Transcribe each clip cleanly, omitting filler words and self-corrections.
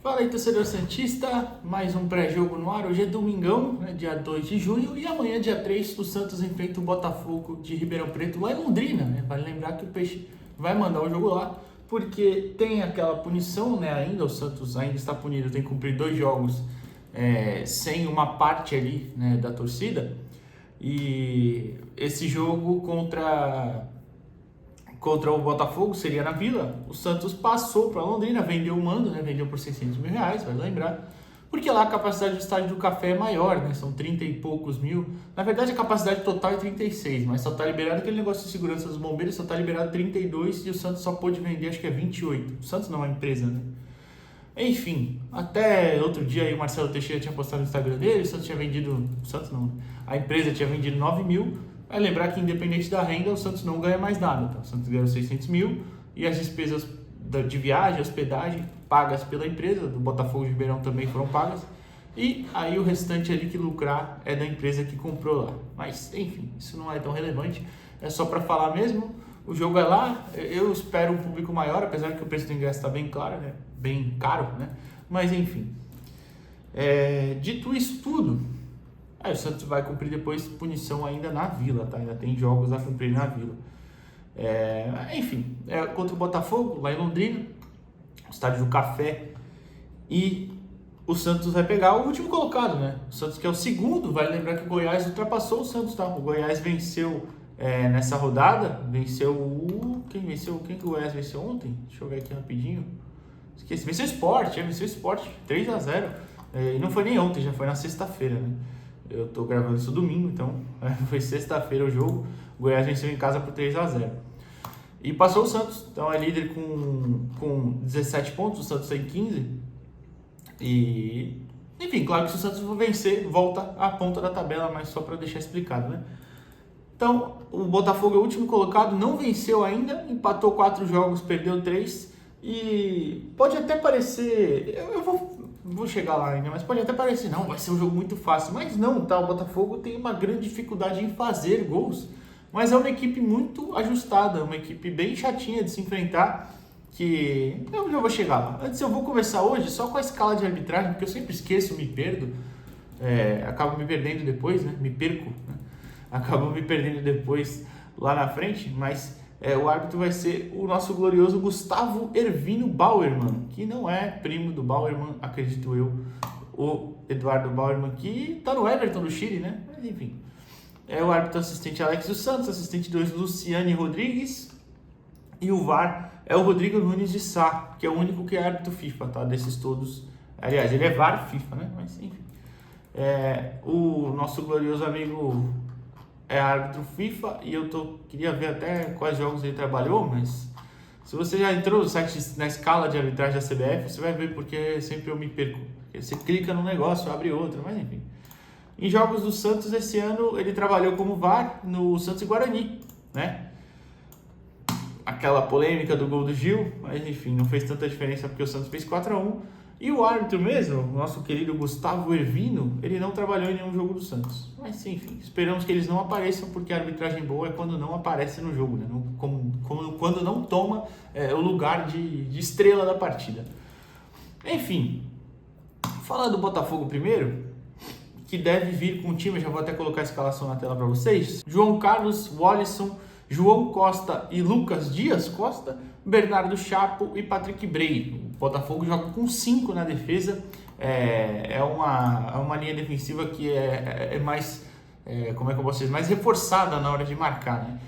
Fala aí, torcedor santista, mais um pré-jogo no ar. Hoje é domingão, né, dia 2 de junho, e amanhã, dia 3, o Santos enfrenta o Botafogo de Ribeirão Preto lá em Londrina, né? Vale lembrar que o Peixe vai mandar o jogo lá, porque tem aquela punição, né, ainda, o Santos ainda está punido, tem que cumprir 2 jogos sem uma parte ali, né, da torcida, e esse jogo contra o Botafogo seria na Vila. O Santos passou para Londrina, vendeu o mando, né? Vendeu por R$600 mil, vai lembrar, porque lá a capacidade do estádio do Café é maior, né? São 30 e poucos mil. Na verdade a capacidade total é 36, mas só está liberado aquele negócio de segurança dos bombeiros, só está liberado 32 e o Santos só pôde vender, acho que é 28. O Santos não é uma empresa, né? Enfim, até outro dia aí o Marcelo Teixeira tinha postado no Instagram dele, o Santos tinha vendido, o Santos não, a empresa tinha vendido 9 mil. Vai lembrar que independente da renda, o Santos não ganha mais nada, tá? O Santos ganhou 600 mil e as despesas de viagem, hospedagem, pagas pela empresa, do Botafogo de Ribeirão também foram pagas, e aí o restante ali que lucrar é da empresa que comprou lá. Mas, enfim, isso não é tão relevante, é só para falar mesmo. O jogo é lá, eu espero um público maior, apesar que o preço do ingresso está bem claro, né? Bem caro, né? Mas, enfim, dito isso tudo, o Santos vai cumprir depois punição ainda na Vila, tá? Ainda tem jogos a cumprir na Vila. Enfim, contra o Botafogo, lá em Londrina, estádio do Café, e o Santos vai pegar o último colocado, né? O Santos que é o segundo, vai lembrar que o Goiás ultrapassou o Santos, tá? O Goiás venceu nessa rodada, venceu o... Quem que o Goiás venceu ontem? Deixa eu ver aqui rapidinho. Esqueci, venceu o Sport, 3-0. E não foi nem ontem, já foi na sexta-feira, né? Eu tô gravando isso domingo, então foi sexta-feira o jogo. O Goiás venceu em casa por 3-0. E passou o Santos, então é líder com 17 pontos, o Santos tem 15. E, enfim, claro que se o Santos for vencer, volta à ponta da tabela, mas só para deixar explicado, né? Então, o Botafogo é o último colocado, não venceu ainda, empatou 4 jogos, perdeu 3. E pode até parecer... Eu vou chegar lá ainda, mas pode até parecer, não, vai ser um jogo muito fácil. Mas não, tá? O Botafogo tem uma grande dificuldade em fazer gols, mas é uma equipe muito ajustada, uma equipe bem chatinha de se enfrentar, que eu já vou chegar lá. Antes eu vou começar hoje só com a escala de arbitragem, porque eu sempre esqueço, me perdo, acabo me perdendo depois, né? Me perco, né? Acabo me perdendo depois lá na frente, mas... o árbitro vai ser o nosso glorioso Gustavo Hervino Bauerman, que não é primo do Bauerman, acredito eu, o Eduardo Bauerman, que tá no Everton do Chile, né? Mas enfim, é o árbitro assistente Alex dos Santos, assistente 2 Luciane Rodrigues, e o VAR é o Rodrigo Nunes de Sá, que é o único que é árbitro FIFA, tá? Desses todos, aliás, ele é VAR FIFA, né? Mas enfim, o nosso glorioso amigo... é árbitro FIFA, e eu queria ver até quais jogos ele trabalhou, mas se você já entrou no site na escala de arbitragem da CBF, você vai ver porque sempre eu me perco. Você clica num negócio, abre outro, mas enfim. Em jogos do Santos esse ano ele trabalhou como VAR no Santos e Guarani, né? Aquela polêmica do gol do Gil, mas enfim, não fez tanta diferença porque o Santos fez 4-1. E o árbitro mesmo, o nosso querido Gustavo Hervino, ele não trabalhou em nenhum jogo do Santos. Mas enfim, esperamos que eles não apareçam, porque a arbitragem boa é quando não aparece no jogo, né? Quando não toma o lugar de estrela da partida. Enfim, falar do Botafogo primeiro, que deve vir com o time, eu já vou até colocar a escalação na tela para vocês. João Carlos, Wallison, João Costa e Lucas Dias Costa, Bernardo Chapo e Patrick Bray. O Botafogo joga com 5 na defesa, é uma linha defensiva que é mais, como é que eu posso dizer, mais reforçada na hora de marcar, né?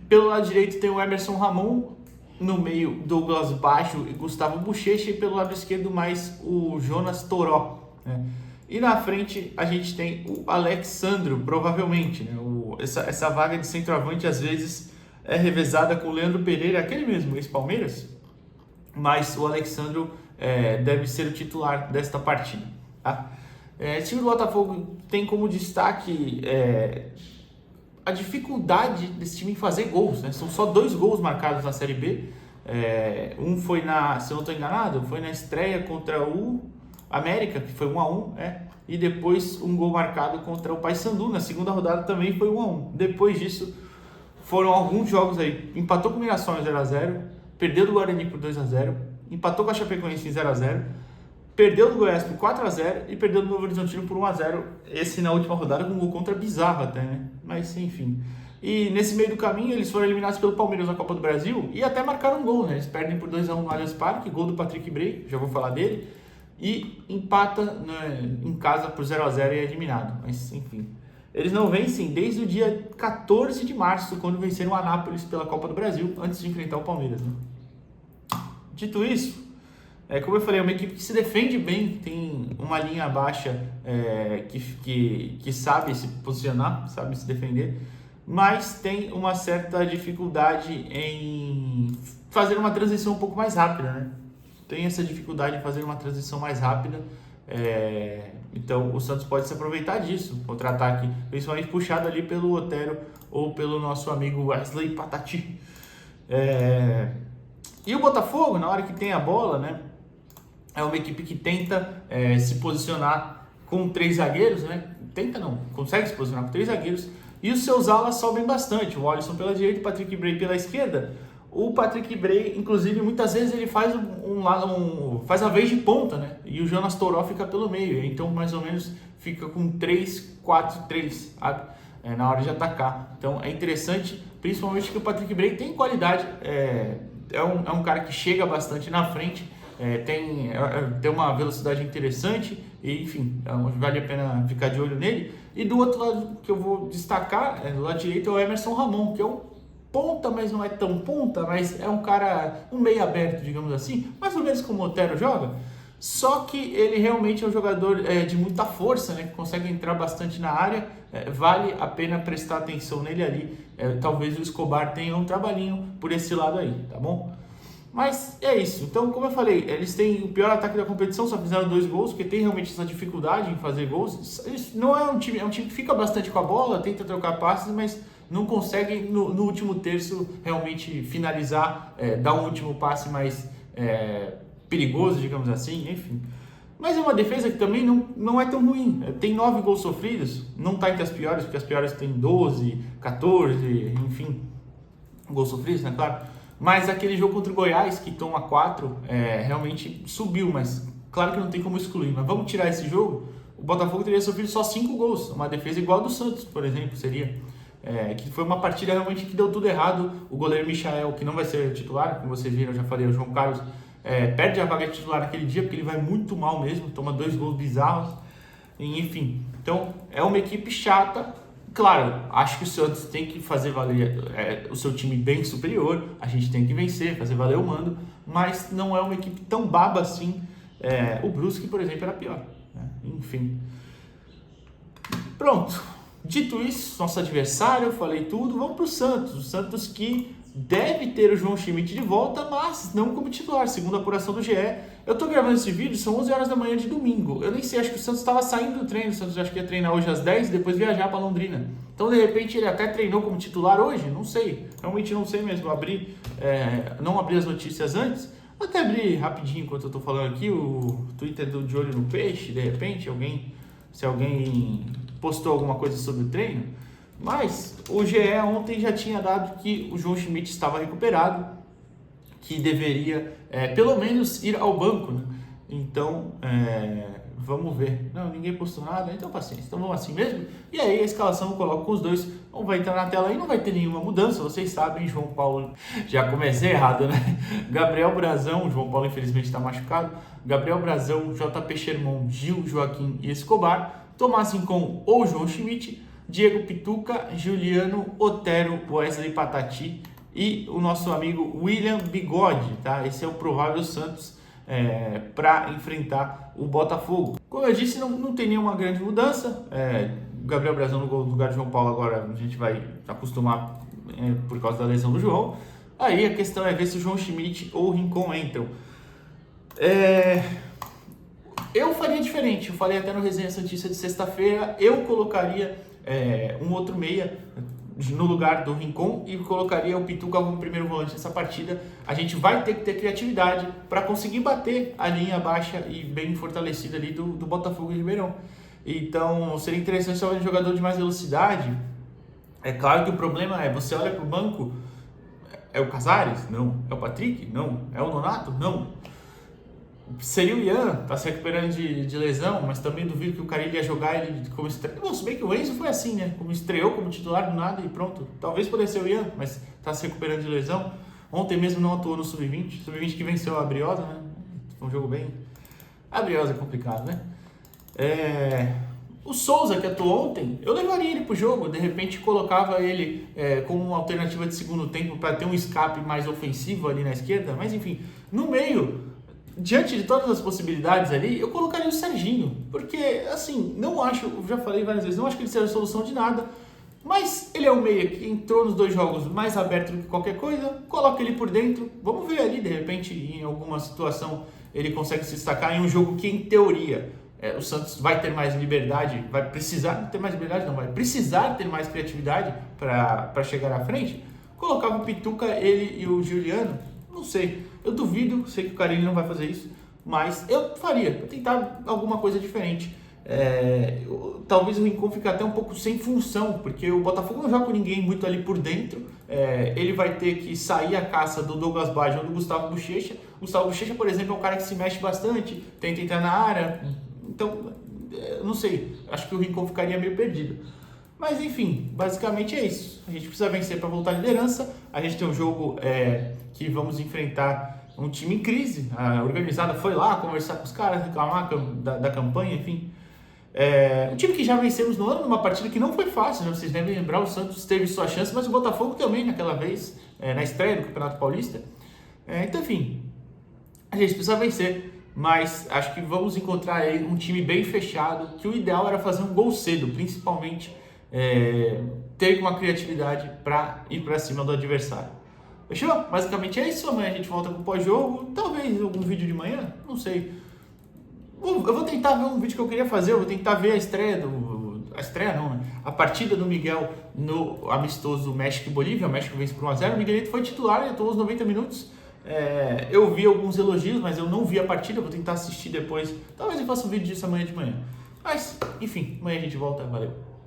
Pelo lado direito tem o Emerson Ramon, no meio Douglas Baggio e Gustavo Bochecha, e pelo lado esquerdo mais o Jonas Toró, né? E na frente a gente tem o Alexandro, provavelmente, né? Essa vaga de centroavante às vezes é revezada com o Leandro Pereira, aquele mesmo, ex-Palmeiras, mas o Alexandro deve ser o titular desta partida, tá? O time do Botafogo tem como destaque a dificuldade desse time em fazer gols, né? São só 2 gols marcados na Série B, um foi se eu não estou enganado, foi na estreia contra o América, que foi 1-1, e depois um gol marcado contra o Paysandu, na segunda rodada também foi 1-1. Depois disso, foram alguns jogos aí, empatou com o Mirassol em 0-0, perdeu do Guarani por 2-0, empatou com a Chapecoense em 0-0, perdeu do Goiás por 4-0 e perdeu do Novo Horizontino por 1-0, esse na última rodada com um gol contra bizarro até, né? Mas enfim. E nesse meio do caminho eles foram eliminados pelo Palmeiras na Copa do Brasil e até marcaram um gol, né? Eles perdem por 2-1 no Allianz Parque, gol do Patrick Bray, já vou falar dele, e empata, né, em casa por 0-0 e é eliminado. Mas enfim, eles não vencem desde o dia 14 de março, quando venceram o Anápolis pela Copa do Brasil, antes de enfrentar o Palmeiras, né? Dito isso, como eu falei, é uma equipe que se defende bem, tem uma linha baixa que sabe se posicionar, sabe se defender, mas tem uma certa dificuldade em fazer uma transição um pouco mais rápida, né? Tem essa dificuldade em fazer uma transição mais rápida, então o Santos pode se aproveitar disso, contra-ataque, principalmente puxado ali pelo Otero ou pelo nosso amigo Wesley Patati. E o Botafogo, na hora que tem a bola, né, é uma equipe que tenta se posicionar com 3 zagueiros, né? Tenta não, consegue se posicionar com 3 zagueiros. E os seus alas sobem bastante. O Alisson pela direita, o Patrick Bray pela esquerda. O Patrick Bray, inclusive, muitas vezes ele faz faz a vez de ponta, né? E o Jonas Toró fica pelo meio. Então, mais ou menos, fica com 3-4-3, sabe? Na hora de atacar. Então, é interessante, principalmente que o Patrick Bray tem qualidade. É um cara que chega bastante na frente. Tem uma velocidade interessante e, enfim, vale a pena ficar de olho nele. E do outro lado que eu vou destacar, do lado direito, é o Emerson Ramon, que é um ponta, mas não é tão ponta, mas é um cara, um meio aberto, digamos assim, mais ou menos como o Otero joga, só que ele realmente é um jogador de muita força, né, que consegue entrar bastante na área, vale a pena prestar atenção nele ali. Talvez o Escobar tenha um trabalhinho por esse lado aí, tá bom? Mas é isso. Então, como eu falei, eles têm o pior ataque da competição, só fizeram 2 gols, porque tem realmente essa dificuldade em fazer gols. Isso não é um time que fica bastante com a bola, tenta trocar passes, mas não consegue no último terço realmente finalizar, dar um último passe mais perigoso, digamos assim, enfim. Mas é uma defesa que também não é tão ruim. Tem 9 gols sofridos, não está entre as piores, porque as piores têm 12, 14, enfim, gols sofridos, né, claro. Mas aquele jogo contra o Goiás, que toma 4, realmente subiu, mas claro que não tem como excluir. Mas vamos tirar esse jogo, o Botafogo teria sofrido só 5 gols, uma defesa igual a do Santos, por exemplo, seria. Que foi uma partida realmente que deu tudo errado. O goleiro Michael, que não vai ser titular, como vocês viram, eu já falei, o João Carlos perde a vaga de titular naquele dia, porque ele vai muito mal mesmo, toma 2 gols bizarros, enfim. Então, é uma equipe chata. Claro, acho que o Santos tem que fazer valer o seu time bem superior, a gente tem que vencer, fazer valer o mando, mas não é uma equipe tão baba assim. O Brusque, por exemplo, era pior, né? Enfim. Pronto. Dito isso, nosso adversário, eu falei tudo, vamos para o Santos. O Santos que deve ter o João Schmidt de volta, mas não como titular, segundo a apuração do GE. Eu tô gravando esse vídeo, são 11 horas da manhã de domingo. Eu nem sei, acho que o Santos estava saindo do treino, o Santos acho que ia treinar hoje às 10 e depois viajar para Londrina. Então, de repente, ele até treinou como titular hoje, não sei. Realmente não sei mesmo, não abri as notícias antes. Vou até abrir rapidinho enquanto eu tô falando aqui o Twitter do De Olho no Peixe, de repente, se alguém postou alguma coisa sobre o treino. Mas o GE ontem já tinha dado que o João Schmidt estava recuperado, que deveria pelo menos ir ao banco, né? Então, vamos ver. Não, ninguém postou nada, então paciência. Então vamos assim mesmo. E aí a escalação eu coloco com os dois. Um vai entrar na tela aí, não vai ter nenhuma mudança, vocês sabem. João Paulo, já comecei errado, né? Gabriel Brazão, João Paulo infelizmente está machucado. Gabriel Brazão, JP Sherman, Gil, Joaquim e Escobar. Tomás Rincon ou João Schmidt. Diego Pituca, Juliano, Otero, Wesley Patati e o nosso amigo William Bigode, tá? Esse é o provável Santos para enfrentar o Botafogo. Como eu disse, não tem nenhuma grande mudança. Gabriel Brazão no lugar de João Paulo agora a gente vai acostumar por causa da lesão do João. Aí a questão é ver se o João Schmidt ou o Rincon entram. Eu faria diferente, eu falei até no Resenha Santista de sexta-feira, eu colocaria um outro meia no lugar do Rincon e colocaria o Pituca como primeiro volante nessa partida. A gente vai ter que ter criatividade para conseguir bater a linha baixa e bem fortalecida ali do Botafogo de Ribeirão. Então seria interessante só um jogador de mais velocidade. É claro que o problema você olha para o banco, é o Casares? Não. É o Patrick? Não. É o Nonato? Não. Seria o Ian, tá se recuperando de lesão, mas também duvido que o Carille ia jogar ele como estreia. Bom, se bem que o Enzo foi assim, né? Como estreou como titular do nada e pronto. Talvez pudesse ser o Ian, mas tá se recuperando de lesão. Ontem mesmo não atuou no Sub-20. Sub-20 que venceu a Briosa, né? Foi um jogo bem... A Briosa é complicado, né? O Souza, que atuou ontem, eu levaria ele pro jogo. De repente colocava ele como uma alternativa de segundo tempo para ter um escape mais ofensivo ali na esquerda. Mas enfim, no meio... Diante de todas as possibilidades ali, eu colocaria o Serginho, porque, assim, não acho, eu já falei várias vezes, não acho que ele seja a solução de nada, mas ele é o meia que entrou nos 2 jogos mais aberto do que qualquer coisa, coloca ele por dentro, vamos ver ali, de repente, em alguma situação, ele consegue se destacar em um jogo que, em teoria, o Santos vai ter mais liberdade, vai precisar ter mais liberdade, não, vai precisar ter mais criatividade para chegar à frente, colocava o Pituca, ele e o Juliano, não sei, eu duvido, sei que o Carille não vai fazer isso, mas eu faria, eu tentar alguma coisa diferente. Talvez o Rincon fique até um pouco sem função, porque o Botafogo não joga com ninguém muito ali por dentro. Ele vai ter que sair a caça do Douglas Baggio ou do Gustavo Bochecha. O Gustavo Bochecha, por exemplo, é um cara que se mexe bastante, tenta entrar na área, então, não sei, acho que o Rincon ficaria meio perdido. Mas enfim, basicamente é isso. A gente precisa vencer para voltar à liderança. A gente tem um jogo que vamos enfrentar um time em crise. A organizada foi lá conversar com os caras, reclamar da campanha, enfim. Um time que já vencemos no ano, numa partida que não foi fácil, né? Vocês devem lembrar, o Santos teve sua chance, mas o Botafogo também naquela vez, na estreia do Campeonato Paulista. Então, enfim, a gente precisa vencer. Mas acho que vamos encontrar aí um time bem fechado, que o ideal era fazer um gol cedo, principalmente ter uma criatividade para ir para cima do adversário. Fechou? Basicamente é isso. Amanhã a gente volta com o pós-jogo. Talvez algum vídeo de manhã, não sei. Eu vou tentar ver um vídeo que eu queria fazer. Eu vou tentar ver a estreia a estreia não, né? A partida do Miguel no amistoso México e Bolívia. O México vence por 1-0. O Miguelito foi titular, ele atuou os 90 minutos. Eu vi alguns elogios, mas eu não vi a partida. Vou tentar assistir depois. Talvez eu faça um vídeo disso amanhã de manhã. Mas, enfim, amanhã a gente volta. Valeu.